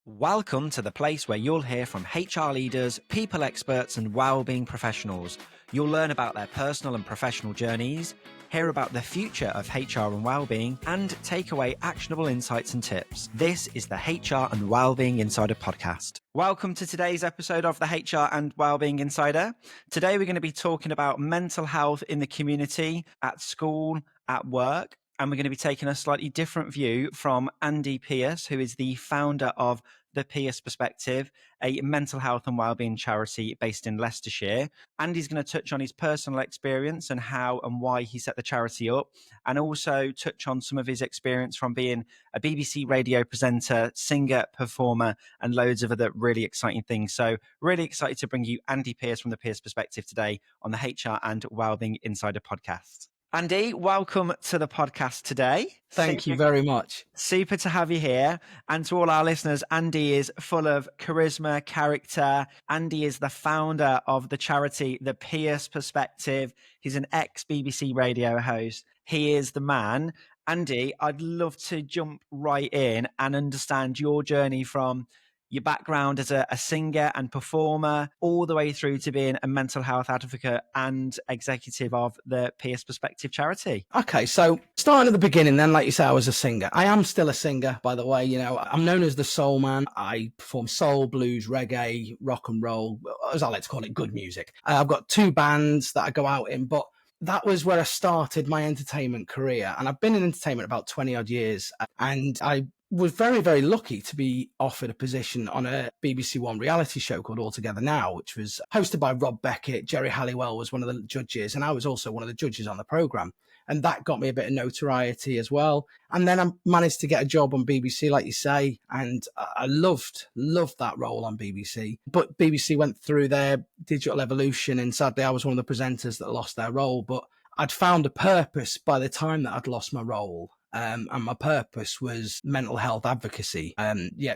Welcome to the place where you'll hear from HR leaders, people experts, and wellbeing professionals. You'll learn about their personal and professional journeys, hear about the future of HR and wellbeing, and take away actionable insights and tips. This is the HR and Wellbeing Insider podcast. Welcome to today's episode of the HR and Wellbeing Insider. Today we're going to be talking about mental health in the community, at school, at work. And we're going to be taking a slightly different view from Andy Pierce, who is the founder of The Pierce Perspective, a mental health and wellbeing charity based in Leicestershire. Andy's going to touch on his personal experience and how and why he set the charity up, and also touch on some of his experience from being a BBC radio presenter, singer, performer, and loads of other really exciting things. So really excited to bring you Andy Pierce from The Pierce Perspective today on the HR and Wellbeing Insider podcast. Andy, welcome to the podcast today. Thank you very much. Super to have you here. And to all our listeners, Andy is full of charisma, character. Andy is the founder of the charity, The Pierce Perspective. He's an ex-BBC radio host. He is the man. Andy, I'd love to jump right in and understand your journey from your background as a singer and performer, all the way through to being a mental health advocate and executive of the Pierce Perspective charity. Okay, so starting at the beginning then, like you say, I was a singer. I am still a singer, by the way. You know, I'm known as the soul man. I perform soul, blues, reggae, rock and roll, as I like to call it, good music. I've got 2 bands that I go out in, but that was where I started my entertainment career. And I've been in entertainment about 20 odd years. And I was very, very lucky to be offered a position on a BBC One reality show called All Together Now, which was hosted by Rob Beckett. Jerry Halliwell was one of the judges, and I was also one of the judges on the programme. And that got me a bit of notoriety as well. And then I managed to get a job on BBC, like you say, and I loved that role on BBC. But BBC went through their digital evolution, and sadly I was one of the presenters that lost their role. But I'd found a purpose by the time that I'd lost my role. And my purpose was mental health advocacy,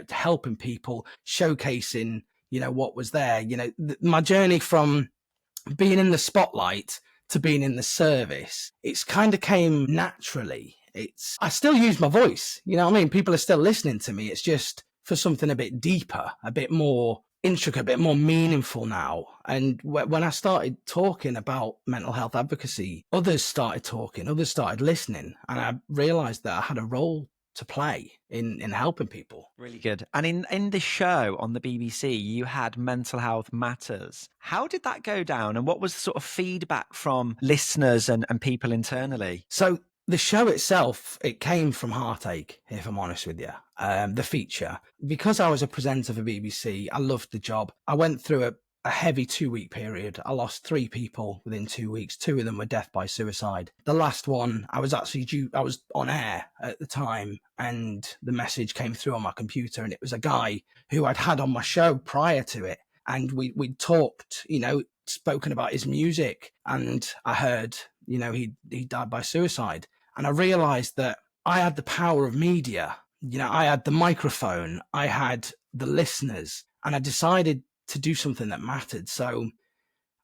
helping people, showcasing, what was there. My journey from being in the spotlight to being in the service, it's kind of came naturally. I still use my voice, people are still listening to me. It's just for something a bit deeper, a bit more intricate, a bit more meaningful now. And when I started talking about mental health advocacy, others started talking, others started listening, and I realized that I had a role to play in helping people. Really good. And in the show on the BBC, you had Mental Health Matters. How did that go down? And what was the sort of feedback from listeners and people internally? So the show itself, it came from heartache, if I'm honest with you. The feature, because I was a presenter for BBC, I loved the job. I went through a heavy 2-week period. I lost 3 people within 2 weeks. 2 of them were death by suicide. The last one, I was on air at the time, and the message came through on my computer, and it was a guy who I'd had on my show prior to it. And we'd talked, spoken about his music, and I heard, he died by suicide. And I realized that I had the power of media. I had the microphone, I had the listeners, and I decided to do something that mattered. So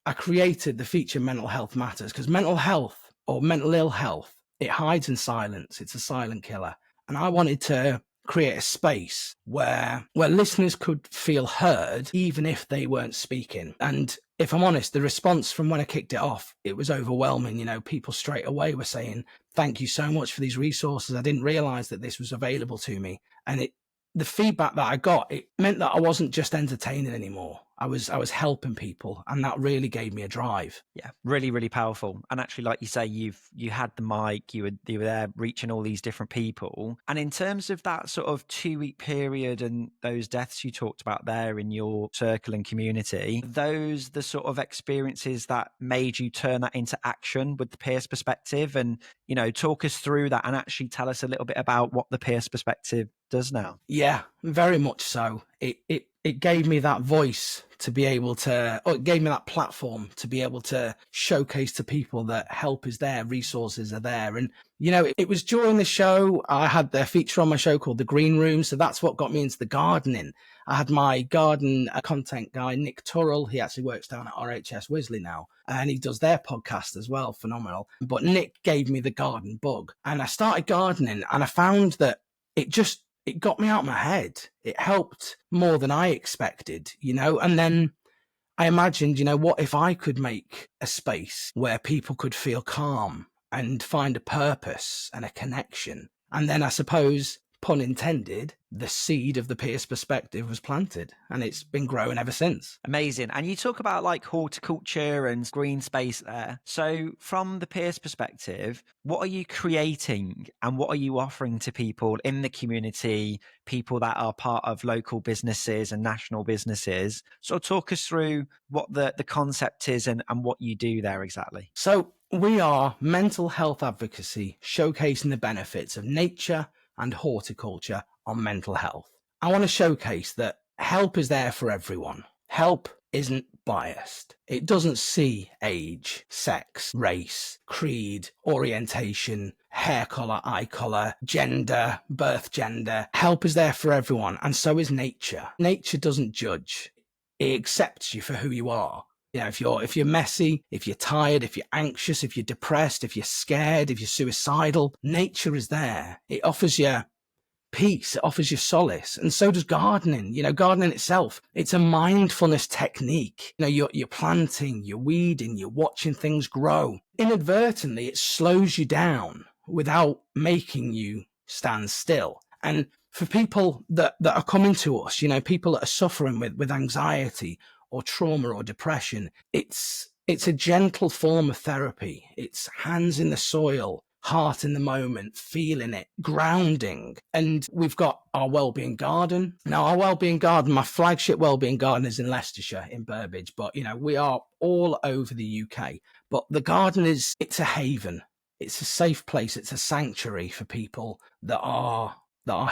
I created the feature Mental Health Matters, because mental health or mental ill health, it hides in silence. It's a silent killer. And I wanted to create a space where listeners could feel heard, even if they weren't speaking. And if I'm honest, the response from when I kicked it off, it was overwhelming. People straight away were saying, thank you so much for these resources. I didn't realize that this was available to me. And the feedback that I got, it meant that I wasn't just entertaining anymore. I was helping people, and that really gave me a drive. Yeah, really, really powerful. And actually, like you say, you had the mic, you were there reaching all these different people. And in terms of that sort of 2-week period and those deaths you talked about there in your circle and community, those the sort of experiences that made you turn that into action with the Pierce Perspective, and talk us through that and actually tell us a little bit about what the Pierce Perspective does now. Yeah, very much so. It gave me that voice to be able to, or it gave me that platform to be able to showcase to people that help is there, resources are there. And, it was during the show, I had the feature on my show called The Green Room. So that's what got me into the gardening. I had my garden content guy, Nick Turrell. He actually works down at RHS Wisley now, and he does their podcast as well. Phenomenal. But Nick gave me the garden bug, and I started gardening, and I found that it just it got me out of my head. It helped more than I expected, and then I imagined, what if I could make a space where people could feel calm and find a purpose and a connection? And then I suppose, pun intended, the seed of the Pierce perspective was planted, and it's been growing ever since. Amazing. And you talk about like horticulture and green space there. So from the Pierce perspective, what are you creating and what are you offering to people in the community, people that are part of local businesses and national businesses? So talk us through what the concept is and what you do there exactly. So we are mental health advocacy, showcasing the benefits of nature and horticulture on mental health. I want to showcase that help is there for everyone. Help isn't biased. It doesn't see age, sex, race, creed, orientation, hair colour, eye colour, gender, birth gender. Help is there for everyone, and so is nature. Nature doesn't judge. It accepts you for who you are. If you're messy, if you're tired, if you're anxious, if you're depressed, if you're scared, if you're suicidal, nature is there. It offers you peace. It offers you solace. And so does gardening. Gardening itself, it's a mindfulness technique. You're planting, you're weeding, you're watching things grow. Inadvertently, it slows you down without making you stand still. And for people that are coming to us, people that are suffering with anxiety or trauma or depression, it's a gentle form of therapy. It's hands in the soil, heart in the moment, feeling it, grounding. And we've got our Wellbeing garden. Now, our Wellbeing garden, my flagship Wellbeing garden is in Leicestershire, in Burbage, but we are all over the UK. But the garden it's a haven. It's a safe place. It's a sanctuary for people that are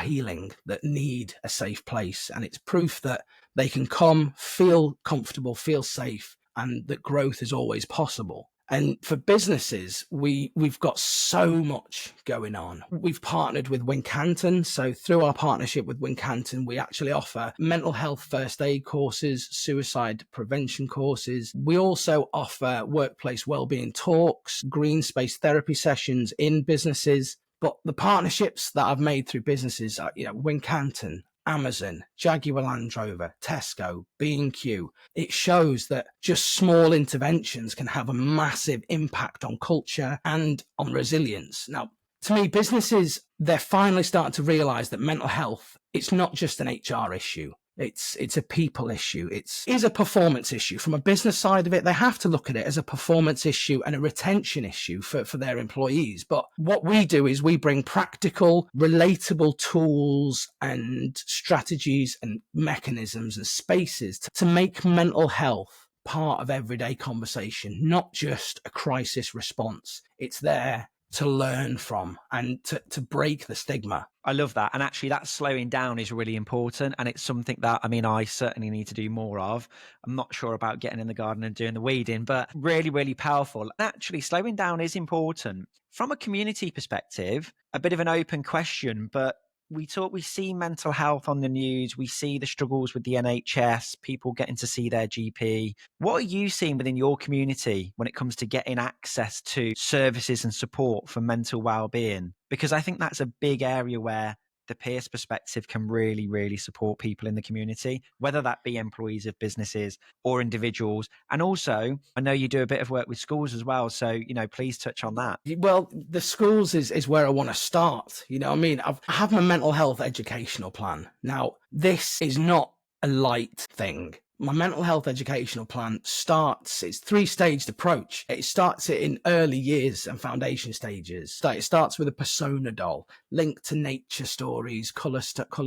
healing, that need a safe place. And it's proof that they can come, feel comfortable, feel safe, and that growth is always possible. And for businesses, we've got so much going on. We've partnered with Wincanton. So through our partnership with Wincanton, we actually offer mental health first aid courses, suicide prevention courses. We also offer workplace wellbeing talks, green space therapy sessions in businesses. But the partnerships that I've made through businesses are, Wincanton, Amazon, Jaguar Land Rover, Tesco, B&Q. It shows that just small interventions can have a massive impact on culture and on resilience. Now, to me, businesses, they're finally starting to realize that mental health, it's not just an HR issue. It's a people issue. It is a performance issue. From a business side of it, they have to look at it as a performance issue and a retention issue for their employees. But what we do is we bring practical, relatable tools and strategies and mechanisms and spaces to make mental health part of everyday conversation, not just a crisis response. It's there to learn from and to break the stigma. I love that. And actually that slowing down is really important. And it's something that, I certainly need to do more of. I'm not sure about getting in the garden and doing the weeding, but really, really powerful. Actually, slowing down is important. From a community perspective, a bit of an open question, but we see mental health on the news. We see the struggles with the NHS, people getting to see their GP. What are you seeing within your community when it comes to getting access to services and support for mental well-being? Because I think that's a big area where the Pierce perspective can really, really support people in the community, whether that be employees of businesses or individuals. And also, I know you do a bit of work with schools as well. So, please touch on that. Well, the schools is where I want to start. I have my mental health educational plan. Now, this is not a light thing. My mental health educational plan it's 3-staged approach. It starts it in early years and foundation stages. So it starts with a persona doll, linked to nature stories, colour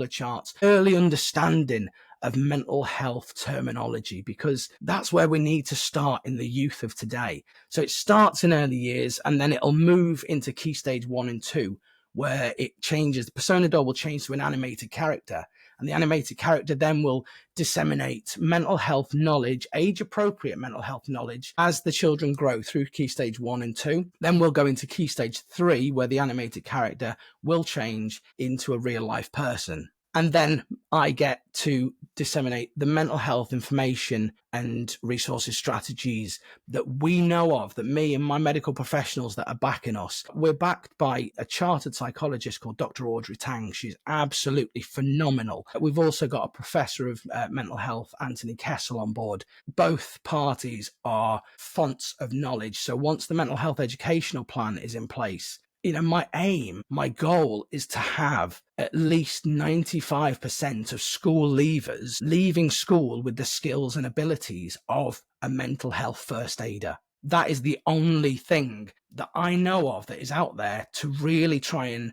charts, early understanding of mental health terminology, because that's where we need to start in the youth of today. So it starts in early years and then it'll move into key stage 1 and 2, where it changes. The persona doll will change to an animated character. And the animated character then will disseminate mental health knowledge, age-appropriate mental health knowledge, as the children grow through key stage 1 and 2. Then we'll go into key stage 3, where the animated character will change into a real-life person. And then I get to disseminate the mental health information and resources strategies that we know of, that me and my medical professionals that are backing us. We're backed by a chartered psychologist called Dr. Audrey Tang. She's absolutely phenomenal. We've also got a professor of mental health, Anthony Kessel, on board. Both parties are fonts of knowledge. So once the mental health educational plan is in place, my goal is to have at least 95% of school leavers leaving school with the skills and abilities of a mental health first aider. That is the only thing that I know of that is out there to really try and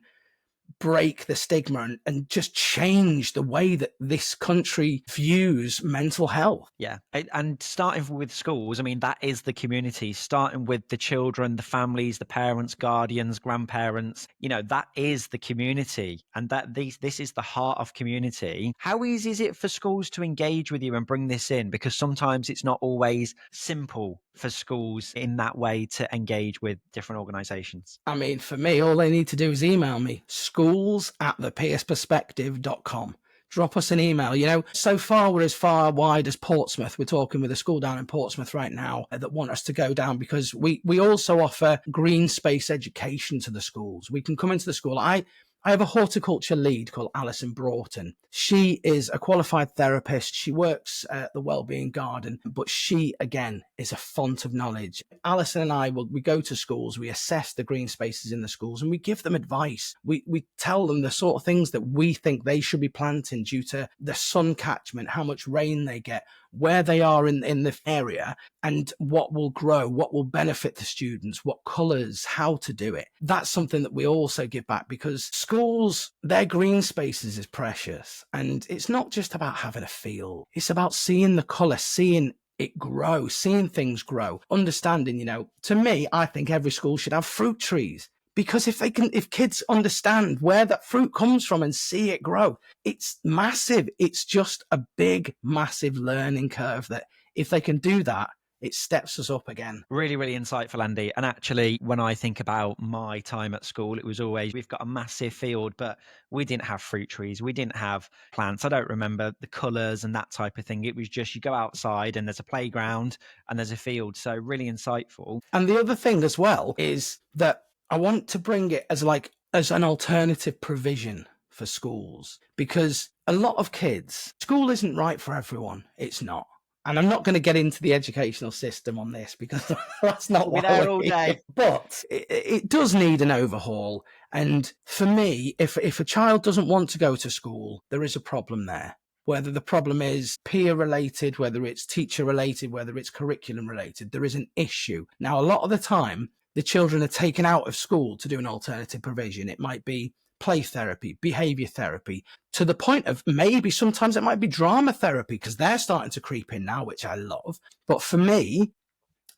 break the stigma and just change the way that this country views mental health. Yeah. And starting with schools, I mean, that is the community, starting with the children, the families, the parents, guardians, grandparents, that is the community. And this is the heart of community. How easy is it for schools to engage with you and bring this in? Because sometimes it's not always simple for schools in that way to engage with different organizations. I mean, for me, all they need to do is email me, schools@thepierceperspective.com. Drop us an email. So far, we're as far wide as Portsmouth. We're talking with a school down in Portsmouth right now that want us to go down, because we also offer green space education to the schools. We can come into the school. I have a horticulture lead called Alison Broughton. She is a qualified therapist. She works at the Wellbeing garden, but she, again, is a font of knowledge. Alison and I, we go to schools, we assess the green spaces in the schools, and we give them advice. We tell them the sort of things that we think they should be planting due to the sun catchment, how much rain they get, where they are in the area, and what will grow, what will benefit the students, what colours, how to do it. That's something that we also give back, because schools, their green spaces is precious. And it's not just about having a field. It's about seeing the colour, seeing it grow, seeing things grow, understanding, to me, I think every school should have fruit trees. Because if kids understand where that fruit comes from and see it grow, it's massive. It's just a big, massive learning curve that if they can do that, it steps us up again. Really, really insightful, Andy. And actually, when I think about my time at school, it was always, we've got a massive field, but we didn't have fruit trees. We didn't have plants. I don't remember the colours and that type of thing. It was just, you go outside and there's a playground and there's a field. So really insightful. And the other thing as well is that I want to bring it as an alternative provision for schools, because a lot of kids, school isn't right for everyone. It's not. And I'm not going to get into the educational system on this, because that's not what we're there all day. But it does need an overhaul. And for me, if a child doesn't want to go to school, there is a problem there. Whether the problem is peer related, whether it's teacher related, whether it's curriculum related, there is an issue. Now, a lot of the time, the children are taken out of school to do an alternative provision. It might be play therapy, behavior therapy, to the point of maybe sometimes it might be drama therapy, because they're starting to creep in now, which I love. But for me,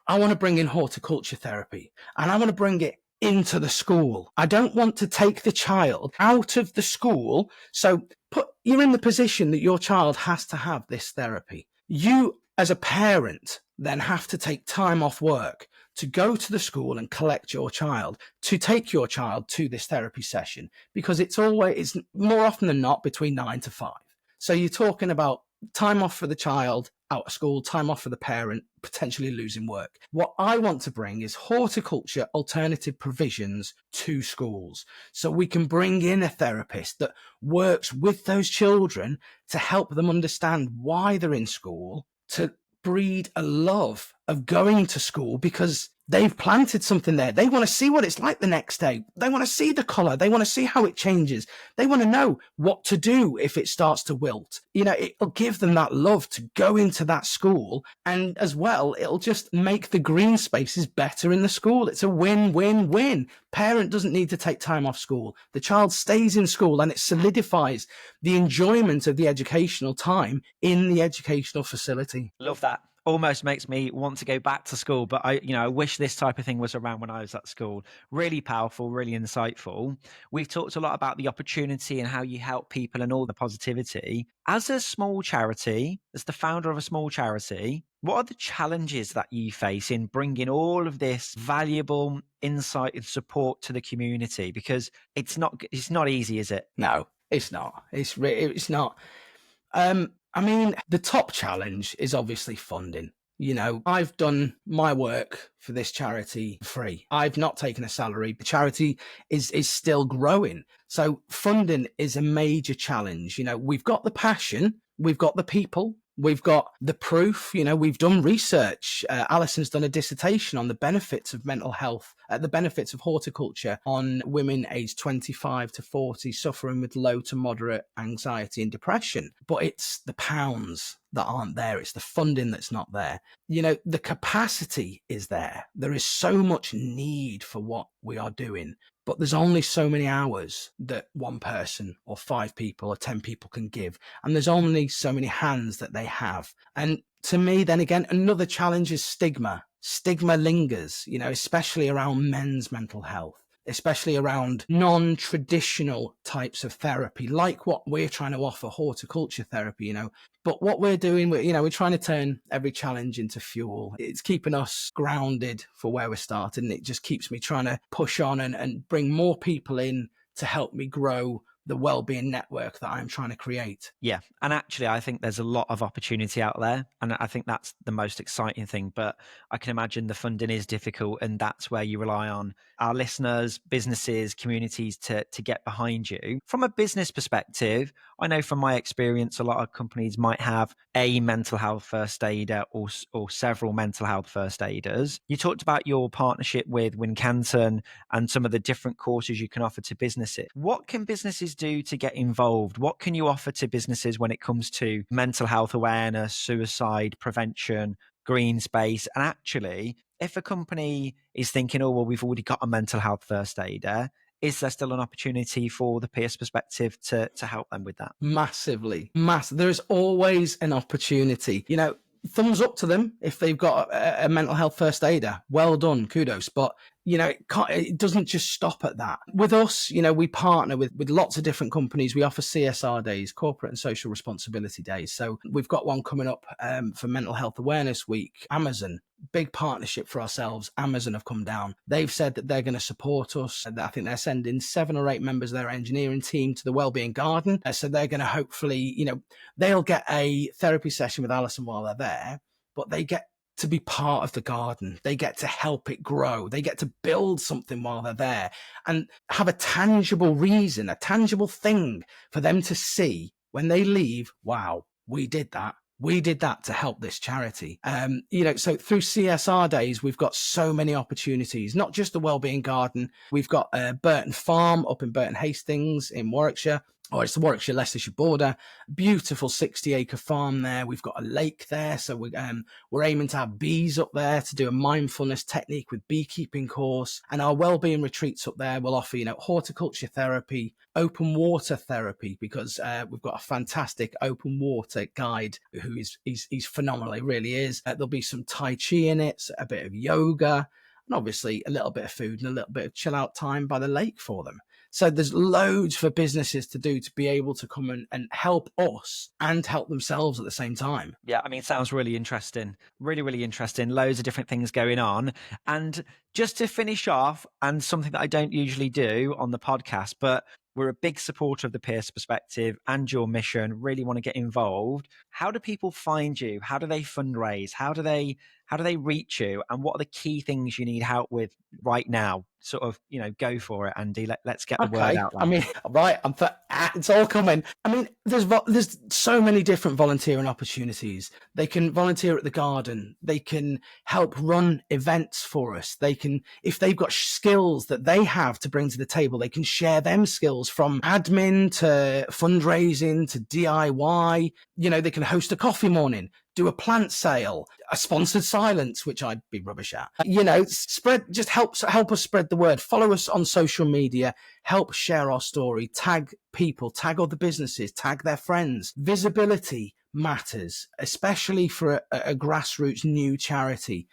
I want to bring in horticulture therapy, and I want to bring it into the school. I don't want to take the child out of the school. So you're in the position that your child has to have this therapy. You, as a parent, then have to take time off work to go to the school and collect your child, to take your child to this therapy session, because it's more often than not between 9 to 5. So you're talking about time off for the child out of school, time off for the parent, potentially losing work. What I want to bring is horticulture alternative provisions to schools, so we can bring in a therapist that works with those children to help them understand why they're in school, to breed a love of going to school, because they've planted something there. They want to see what it's like the next day. They want to see the colour. They want to see how it changes. They want to know what to do if it starts to wilt. It'll give them that love to go into that school. And as well, it'll just make the green spaces better in the school. It's a win-win-win. Parent doesn't need to take time off school. The child stays in school, and it solidifies the enjoyment of the educational time in the educational facility. Love that. Almost makes me want to go back to school, but I wish this type of thing was around when I was at school. Really powerful, really insightful. We've talked a lot about the opportunity and how you help people and all the positivity. As a small charity, as the founder of a small charity, what are the challenges that you face in bringing all of this valuable insight and support to the community? Because it's not easy, is it? No, it's not. It's not. I mean, the top challenge is obviously funding. I've done my work for this charity free. I've not taken a salary. The charity is still growing. So funding is a major challenge. We've got the passion, we've got the people, we've got the proof. We've done research. Alison's done a dissertation on the benefits of mental health, the benefits of horticulture on women aged 25 to 40 suffering with low to moderate anxiety and depression. But it's the pounds that aren't there. It's the funding that's not there. The capacity is there. There is so much need for what we are doing, but there's only so many hours that one person or 5 people or 10 people can give. And there's only so many hands that they have. And to me, then again, another challenge is stigma. Stigma lingers, especially around men's mental health, especially around non-traditional types of therapy, like what we're trying to offer, horticulture therapy, But what we're doing, we're trying to turn every challenge into fuel. It's keeping us grounded for where we're starting. It just keeps me trying to push on and bring more people in to help me grow the wellbeing network that I'm trying to create. Yeah. And actually, I think there's a lot of opportunity out there. And I think that's the most exciting thing. But I can imagine the funding is difficult. And that's where you rely on our listeners, businesses, communities to get behind you. From a business perspective, I know from my experience, a lot of companies might have a mental health first aider or several mental health first aiders. You talked about your partnership with Wincanton and some of the different courses you can offer to businesses. What can businesses do to get involved? What can you offer to businesses when it comes to mental health awareness, suicide prevention, green space? And actually, if a company is thinking, oh, well, we've already got a mental health first aider, is there still an opportunity for the Pierce perspective to help them with that? Massively. There is always an opportunity. Thumbs up to them if they've got a mental health first aider. Well done, kudos. But it doesn't just stop at that. With us, we partner with lots of different companies. We offer CSR days, corporate and social responsibility days. So we've got one coming up for Mental Health Awareness Week. Amazon, big partnership for ourselves. Amazon have come down. They've said that they're going to support us. I think they're sending 7 or 8 members of their engineering team to the Wellbeing Garden. So they're going to hopefully, they'll get a therapy session with Alison while they're there, but they get to be part of the garden. They get to help it grow. They get to build something while they're there and have a tangible reason, a tangible thing for them to see when they leave. Wow, we did that. We did that to help this charity. So through CSR days, we've got so many opportunities, not just the Wellbeing Garden. We've got Burton Farm up in Burton Hastings in Warwickshire. It's the Warwickshire-Leicestershire border. Beautiful 60-acre farm there. We've got a lake there. So we're aiming to have bees up there to do a mindfulness technique with beekeeping course. And our wellbeing retreats up there will offer, horticulture therapy, open water therapy, because we've got a fantastic open water guide who he's phenomenal. He really is. There'll be some Tai Chi in it, a bit of yoga, and obviously a little bit of food and a little bit of chill out time by the lake for them. So there's loads for businesses to do to be able to come and help us and help themselves at the same time. Yeah, I mean, it sounds really interesting. Really, really interesting. Loads of different things going on. And just to finish off, and something that I don't usually do on the podcast, but we're a big supporter of the Pierce perspective and your mission, really want to get involved. How do people find you? How do they fundraise? How do they reach you? And what are the key things you need help with right now? Sort of, go for it, Andy. Let's get the word out there. I mean, right, it's all coming. I mean, there's so many different volunteering opportunities. They can volunteer at the garden. They can help run events for us. They can, if they've got skills that they have to bring to the table, they can share them skills, from admin to fundraising to DIY. They can host a coffee morning, do a plant sale, a sponsored silence, which I'd be rubbish at. Help us spread the word. Follow us on social media. Help share our story. Tag people, tag other businesses, tag their friends. Visibility matters, especially for a grassroots new charity,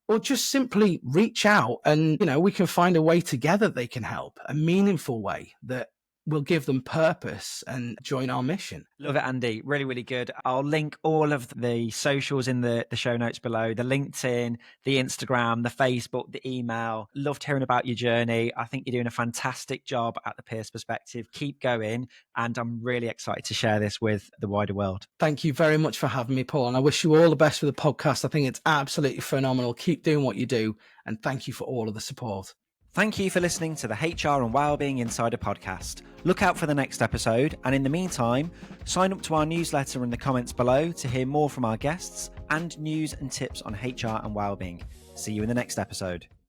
or just simply reach out and, we can find a way together they can help, a meaningful way that will give them purpose and join our mission. Love it, Andy. Really, really good. I'll link all of the socials in the show notes below, the LinkedIn, the Instagram, the Facebook, the email. Loved hearing about your journey. I think you're doing a fantastic job at the Peers Perspective. Keep going. And I'm really excited to share this with the wider world. Thank you very much for having me, Paul. And I wish you all the best with the podcast. I think it's absolutely phenomenal. Keep doing what you do. And thank you for all of the support. Thank you for listening to the HR and Wellbeing Insider podcast. Look out for the next episode, and in the meantime, sign up to our newsletter in the comments below to hear more from our guests and news and tips on HR and wellbeing. See you in the next episode.